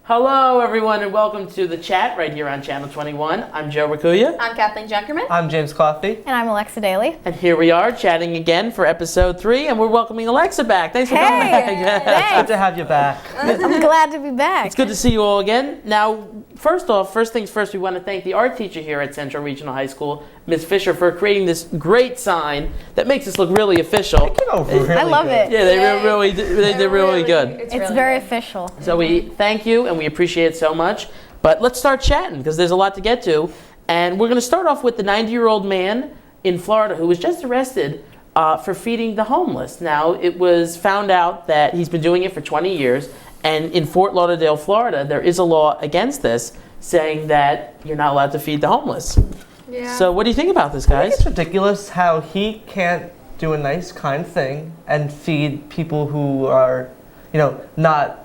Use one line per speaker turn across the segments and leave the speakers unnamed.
Hello, everyone, and welcome to the chat right here on Channel 21. I'm Joe Rakuya.
I'm Kathleen Junkerman.
I'm James Coffey.
And I'm Alexa Daly.
And here we are chatting again for episode 3, and we're welcoming Alexa back. Thanks for coming back.
Thanks.
Good to have you back.
I'm glad to be back.
It's good to see you all again. Now, first things first, we want to thank the art teacher here at Central Regional High School, Ms. Fisher, for creating this great sign that makes us look really official.
I love it.
Yeah, they did really good.
It's really very official.
So we thank you, and we appreciate it so much. But let's start chatting, because there's a lot to get to. And we're going to start off with the 90-year-old man in Florida who was just arrested for feeding the homeless. Now, it was found out that he's been doing it for 20 years. And in Fort Lauderdale, Florida, there is a law against this, saying that you're not allowed to feed the homeless.
Yeah.
So what do you think about this,
I think
guys?
it's ridiculous how he can't do a nice, kind thing and feed people who are, not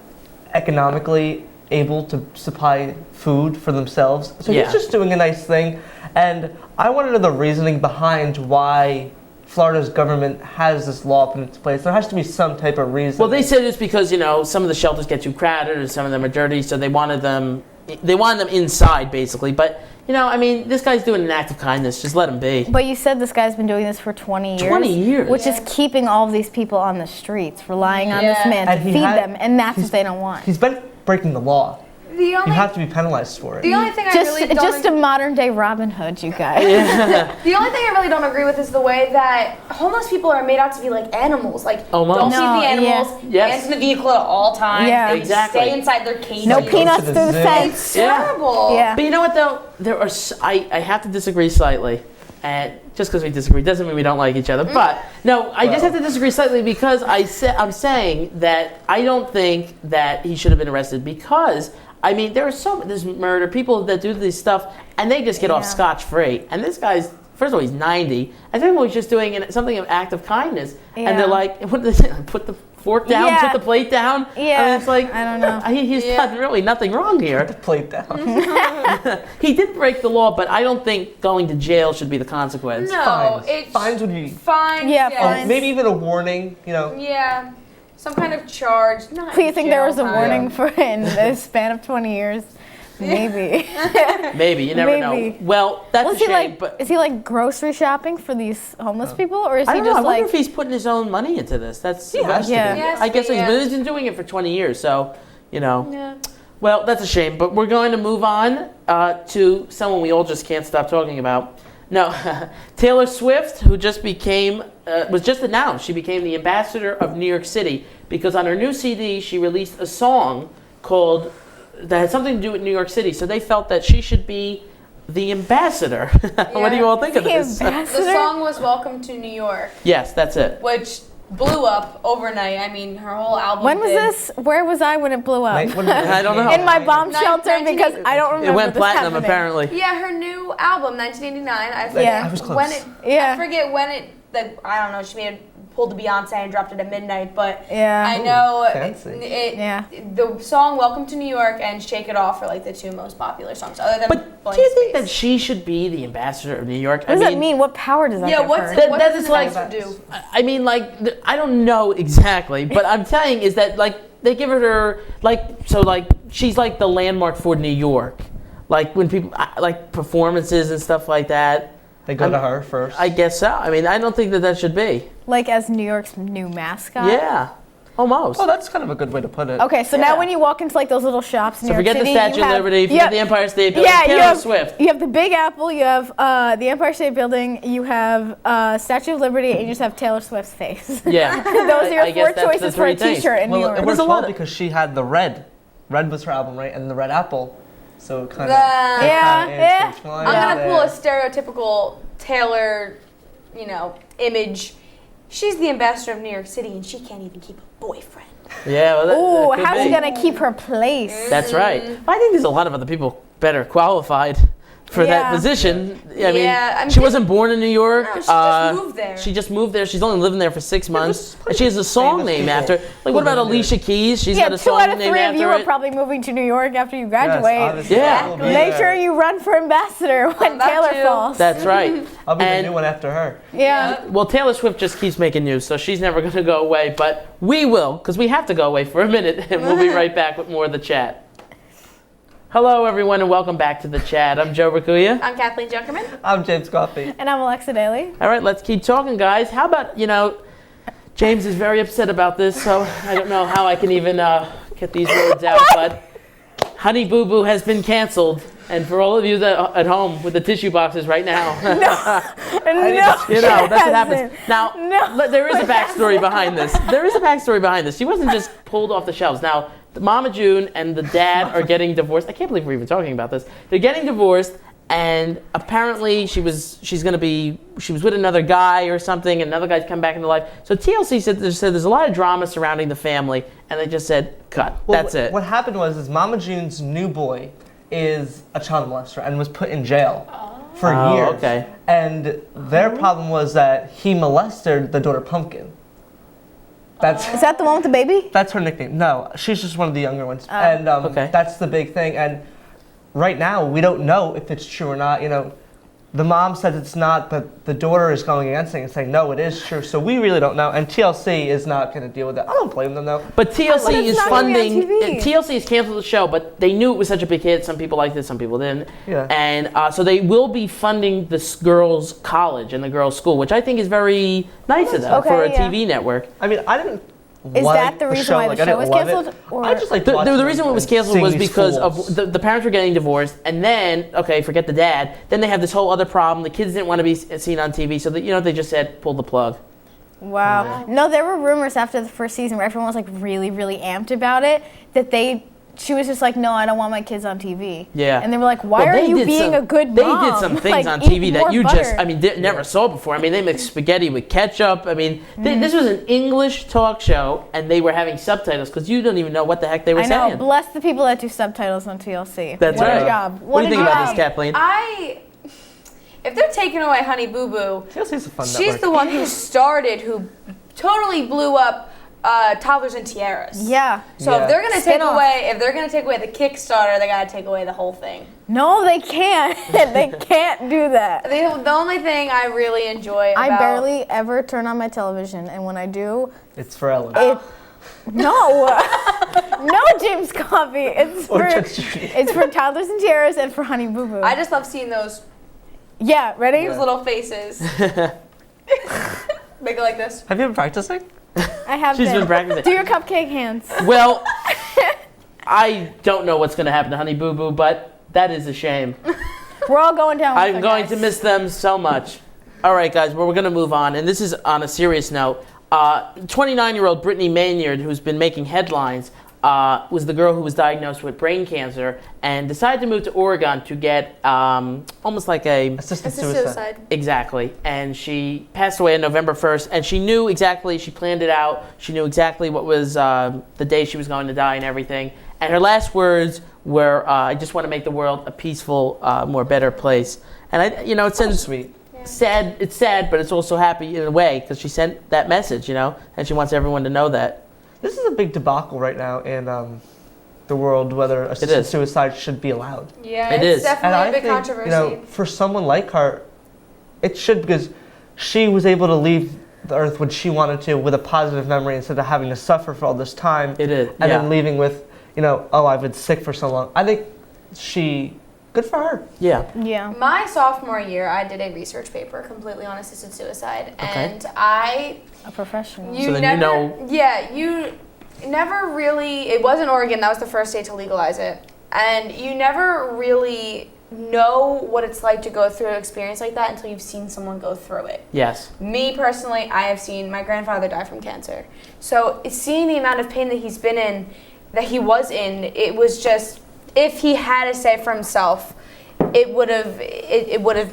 economically able to supply food for themselves. So
Yeah.
he's just doing a nice thing. And I want to know the reasoning behind why Florida's government has this law put into place. There has to be some type of reason.
Well, they said it's because, some of the shelters get too crowded or some of them are dirty, so they wanted them inside, basically. But, this guy's doing an act of kindness. Just let him be.
But you said this guy's been doing this for 20 years.
20 years.
Which is keeping all of these people on the streets, relying on this man
And
to
he
feed
had-
them, and that's what they don't want.
He's been breaking the law.
The
You
only
have to be penalized for it.
the only thing I
Just,
really don't
just a modern day Robin Hood, you guys.
the only thing I really don't agree with is the way that homeless people are made out to be like animals. Like
Almost.
don't
No,
feed the animals.
Yes.
Hands in the vehicle at all times.
Yeah.
They
Exactly.
stay inside their cage.
No
Go
peanuts
to the
through the
zoo.
fence.
It's
Yeah.
terrible.
Yeah.
But you know what, though? I have to disagree slightly. And just because we disagree doesn't mean we don't like each other. But, no, I just have to disagree slightly because I'm saying that I don't think that he should have been arrested because, there's murder, people that do this stuff, and they just get off scotch-free. And this guy's, first of all, he's 90. I think he's just doing something of act of kindness.
Yeah.
And they're like, what do they say? Put the fork down,
Yeah.
put the plate down.
Yeah.
It's like,
I don't know.
He's done really nothing wrong here.
Put the plate down.
He did break the law, but I don't think going to jail should be the consequence.
No,
Fines.
it's
Fines would be...
fine.
Yeah,
yes.
fines.
Maybe even a warning,
Yeah. Some kind of charge. Not
Do you think there was a
jail
warning
time.
for in the span of 20 years? Maybe.
Maybe, you never
Maybe.
know. Well, that's
Was
a
he
shame, but
is he like grocery shopping for these homeless people, or is
I
he
don't know. I
just
wonder
like?
if he's putting his own money into this. That's
He has to
Yeah.
be.
Yes,
I guess
yeah.
he's been doing it for 20 years, so,
Yeah.
Well, that's a shame, but we're going to move on to someone we all just can't stop talking about. No, Taylor Swift, who just was just announced. She became the ambassador of New York City because on her new CD, she released a song that had something to do with New York City. So they felt that she should be the ambassador. What do you all think of
The
this?
ambassador?
The song was "Welcome to New York,"
Yes, that's it.
which blew up overnight. Her whole album.
When was
did.
this? Where was I when it blew up?
I don't know.
In my bomb
Nin-
shelter,
1980.
because I don't remember
It went
this
platinum,
happening.
apparently.
Yeah, her new album, 1989. I forget
Yeah.
I was close.
when it.
Yeah.
I forget when it. I don't know. She pulled the Beyonce and dropped it at midnight, but
Yeah.
I know
fancy.
Yeah.
the song "Welcome to New York" and "Shake It Off" are like the two most popular songs, other than
But
Blank
do you think
Space.
that she should be the ambassador of New York?
What does that mean? What power does that
Yeah,
give
what's
her?
That-
what
that
does
is
an
like-
ambassador do?
I don't know exactly, but I'm telling is that they give her she's like the landmark for New York, like when people like performances and stuff like that.
They go to her first.
I guess so. I don't think that should be.
Like as New York's new mascot?
Yeah, almost.
Oh, that's kind of a good way to put it.
Okay, so
Yeah.
now when you walk into like those little shops in
So
New York
forget the
City,
Statue
you
of
have,
Liberty, forget the Empire State Building,
Yeah, you
Taylor
have
Swift.
You have the Big Apple, you have the Empire State Building, you have Statue of Liberty, and you just have Taylor Swift's face.
Yeah,
Those are your
I
four
guess that's the
choices for a
three things.
T-shirt in New
Well,
York.
it
There's
works
a lot
well
of-
because she had the red. Red was her album, right? And the red apple. So it kind of...
Yeah.
I'm gonna pull a stereotypical Taylor, image. She's the ambassador of New York City, and she can't even keep a boyfriend.
Yeah, well,
Ooh,
that could
how's
be.
she gonna keep her place?
That's right. I think there's a lot of other people better qualified for that
Yeah.
position.
Yeah,
she wasn't born in New York.
No, she just moved there.
She just moved there. She's only living there for 6 months.
there's
And she has a song
famous
named
people
after. Like, what about
who live there.
Alicia Keys? She's
Yeah,
got a
2
song
out of
named
3 of
after
you are
it.
probably moving to New York after you graduate.
obviously.
Yeah.
I'll be
Make
there.
sure you run for ambassador when
about
Taylor
to.
falls.
That's right.
I'll be
And-
the new one after her.
Yeah.
Well, Taylor Swift just keeps making news, so she's never going to go away. But we will, because we have to go away for a minute, and we'll be right back with more of the chat. Hello, everyone, and welcome back to the chat. I'm Joe Rakuya.
I'm Kathleen Junkerman.
I'm James Coffey.
And I'm Alexa Daly.
All right, let's keep talking, guys. How about, James is very upset about this, so I don't know how I can even get these words out, but Honey Boo Boo has been canceled. And for all of you that at home with the tissue boxes right now,
No,
that's what happens.
hasn't.
Now, there is a backstory behind this. She wasn't just pulled off the shelves. Now, Mama June and the dad are getting divorced. I can't believe we're even talking about this. They're getting divorced, and apparently she was with another guy or something, and another guy's come back into life. So TLC said there's a lot of drama surrounding the family, and they just said, cut.
Well,
that's it.
What happened was Mama June's new boy is a child molester and was put in jail for years.
Okay.
And their problem was that he molested the daughter Pumpkin.
Is that the one with the baby?
That's her nickname. No, she's just one of the younger ones. And
Okay.
that's the big thing. And right now, we don't know if it's true or not. The mom says it's not, but the daughter is going against it and saying, no, it is true. So we really don't know. And TLC is not going to deal with it. I don't blame them, though.
But TLC
it's
is
not gonna be on
funding.
TV.
TLC has canceled the show, but they knew it was such a big hit. Some people liked it, some people didn't.
Yeah.
And so they will be funding this girls' college and the girls' school, which I think is very nice of them
Okay,
for a
yeah.
TV network.
I mean, I didn't
Is
like
that the reason
show.
why
Like,
the
I
show
didn't
was
love
canceled?
it.
Or
I just like
The reason it was canceled was because of the parents were getting divorced, and then, okay, forget the dad, then they have this whole other problem. The kids didn't want to be seen on TV, so they just said, pull the plug.
Wow. No, there were rumors after the first season where everyone was like really, really amped about it that she was just like, no, I don't want my kids on TV.
Yeah.
And they were like, why
Well,
are
they
you
did
being
some-
a good
They
mom?
did some things
Like,
on
eat
TV that
more
you
butter.
never saw before. I mean, they make spaghetti with ketchup. I mean, this was an English talk show, and they were having subtitles because you don't even know what the heck they were
I know.
saying.
Bless the people that do subtitles on TLC.
That's
what
right.
a job.
What do you think
a
about
job.
this, Kathleen?
If they're taking away Honey Boo Boo,
TLC's a fun
she's
network.
the one who totally blew up Toddlers and Tiaras.
Yeah.
So
Yeah.
if they're gonna
Spin-off.
take away the Kickstarter, they gotta take away the whole thing.
No, they can't. They can't do that.
The only thing I really enjoy about
I barely ever turn on my television, and when I do,
It's for Ellen.
no, no James Coffee.
Or Judge Judy.
It's for Toddlers and Tiaras and for Honey Boo Boo.
I just love seeing those
ready?
little faces. Make it like this.
Have you been practicing?
I have
She's been practicing.
Do your cupcake hands.
Well, I don't know what's going to happen to Honey Boo Boo, but that is a shame.
We're all going down with
I'm
it,
going
guys.
to miss them so much. All right, guys, well, we're going to move on, and this is on a serious note. 29-year-old Brittany Maynard, who's been making headlines, was the girl who was diagnosed with brain cancer and decided to move to Oregon to get almost like a...
Assisted
It's a
suicide.
suicide.
Exactly. And she passed away on November 1st, and she knew exactly, she planned it out, she knew exactly what was the day she was going to die and everything. And her last words were, I just want to make the world a peaceful, more better place. And it sends...
Sweet.
Sad. It's sad, but it's also happy in a way because she sent that message, and she wants everyone to know that.
This is a big debacle right now in the world whether assisted
is.
suicide should be allowed.
Yeah,
It
it's
is.
And
definitely
I
a big
think,
controversy.
for someone like her, it should, because she was able to leave the earth when she wanted to with a positive memory instead of having to suffer for all this time.
It is,
And
yeah.
then leaving with, I've been sick for so long. I think good for her.
Yeah.
Yeah.
My sophomore year, I did a research paper completely on assisted suicide,
Okay.
and
A professional.
So then
you never really. It was in Oregon. That was the first state to legalize it, and you never really know what it's like to go through an experience like that until you've seen someone go through it.
Yes.
Me personally, I have seen my grandfather die from cancer. So seeing the amount of pain that he's been in, that he was in, it was just, if he had to say for himself, it would have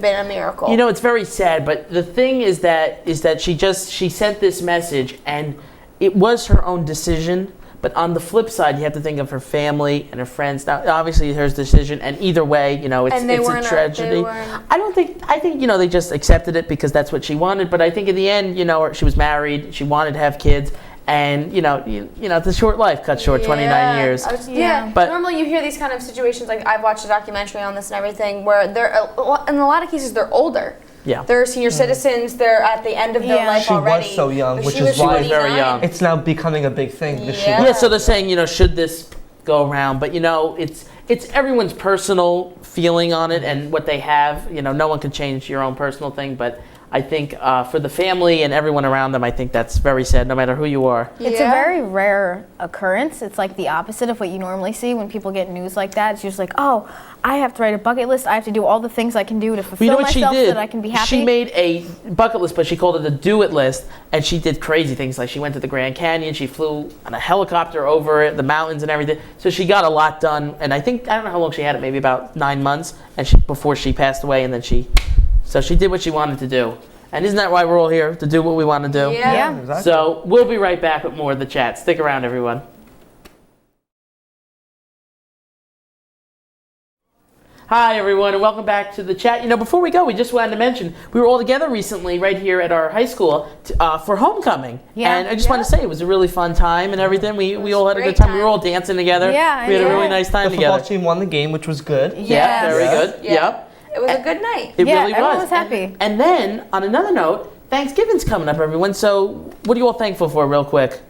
been a miracle.
It's very sad, but the thing is that she sent this message and it was her own decision. But on the flip side, you have to think of her family and her friends. Now, obviously, her decision, and either way, it's a tragedy. I think they just accepted it because that's what she wanted. But I think in the end, she was married, she wanted to have kids, and it's a short life, cut short, 29 years.
Yeah,
But-
normally you hear these kind of situations. Like I've watched a documentary on this and everything, where in a lot of cases they're older.
Yeah.
They're senior citizens. They're at the end of their
Yeah.
life
She
already.
was so young,
But
which
she
is
was
why-
She was very
29.
young.
It's now becoming a big thing. Because
Yeah.
Yeah, so they're saying, should this go around. But it's everyone's personal feeling on it and what they have. No one can change your own personal thing, but I think for the family and everyone around them, I think that's very sad, no matter who you are.
It's a very rare occurrence. It's like the opposite of what you normally see when people get news like that. It's just like, oh, I have to write a bucket list. I have to do all the things I can do to fulfill myself so that I can be happy.
She made a bucket list, but she called it a do-it list, and she did crazy things. Like she went to the Grand Canyon, she flew on a helicopter over it, the mountains and everything. So she got a lot done, and I don't know how long she had it, maybe about 9 months, and before she passed away, and then so she did what she wanted to do. And isn't that why we're all here, to do what we want to do?
Yeah.
Exactly.
So we'll be right back with more of the chat. Stick around, everyone. Hi, everyone, and welcome back to the chat. Before we go, we just wanted to mention we were all together recently right here at our high school for homecoming.
Yeah.
And I just want to say it was a really fun time and everything. We all had a good time. We were all dancing together.
Yeah,
We had a really nice time
The
together.
football team won the game, which was good.
Yeah, very good.
Yeah.
Yep.
It was a good night.
It really
everyone
was.
was happy.
And then, on another note, Thanksgiving's coming up, everyone. So what are you all thankful for, real quick?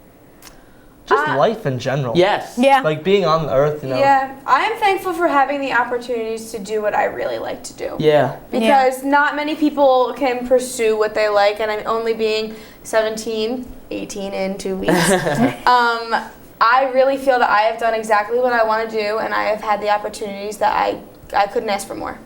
Just life in general.
Yes.
Yeah.
Like being on the earth,
Yeah, I am thankful for having the opportunities to do what I really like to do.
Yeah.
Because not many people can pursue what they like, and I'm only being 17, 18 in 2 weeks. I really feel that I have done exactly what I want to do, and I have had the opportunities that I couldn't ask for more.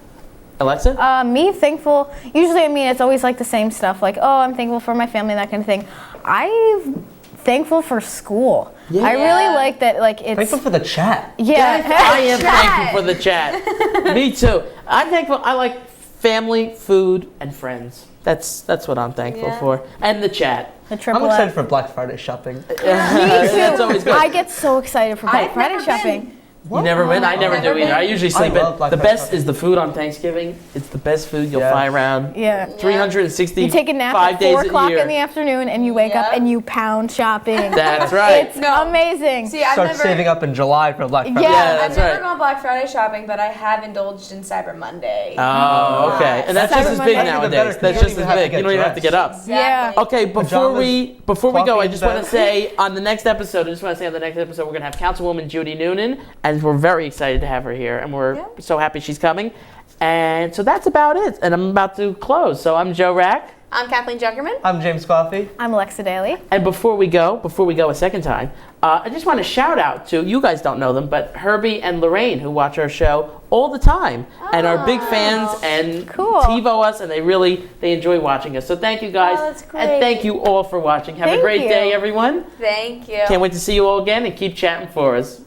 Alexa?
Me thankful. Usually, it's always like the same stuff. Like, oh, I'm thankful for my family, that kind of thing. I'm thankful for school.
Yeah.
I really like that. Like, it's
Thankful for the chat.
yeah.
I am thankful for the chat. Me too. I'm thankful. I like family, food, and friends. That's what I'm thankful for. And the chat.
The triple
I'm excited
F.
for Black Friday shopping.
Me too.
That's always good.
I get so excited for Black
I've
Friday
never
shopping.
You never win? I never do either. I usually sleep
love
in.
Black
The
Friday
best
shopping.
is the food on Thanksgiving. It's the best food. You'll
Yeah.
fly around
Yeah.
365
You take a nap at
days
4
a
o'clock
year.
in the afternoon and you wake up
Yeah.
and you pound shopping.
That's right.
It's amazing.
See, I've
Start
never,
saving up in July for Black Friday.
Yeah.
Yeah,
I've
that's
never
right.
gone Black Friday shopping, but I have indulged in Cyber Monday.
Oh, okay. And that's
Cyber
just as big
Monday.
nowadays.
Better, 'cause
That's
you
just
don't
as
even have to
big. You
get
don't even have to get up.
Yeah.
Okay, before we go,
coffee
I
in
just want to
bed.
say on the next episode, we're going to have Councilwoman Judy Noonan, and we're very excited to have her here, and we're so happy she's coming. And so that's about it. And I'm about to close. So I'm Joe Rack.
I'm Kathleen Junkerman.
I'm James Coffey.
I'm Alexa Daly.
And before we go a second time, I just want to shout out to, you guys don't know them, but Herbie and Lorraine, who watch our show all the time and are big fans and
Cool.
TiVo us, and they enjoy watching us. So thank you guys.
Oh, that's great.
And thank you all for watching. Have a
Thank
great
you.
day, everyone.
Thank you.
Can't wait to see you all again and keep chatting for us.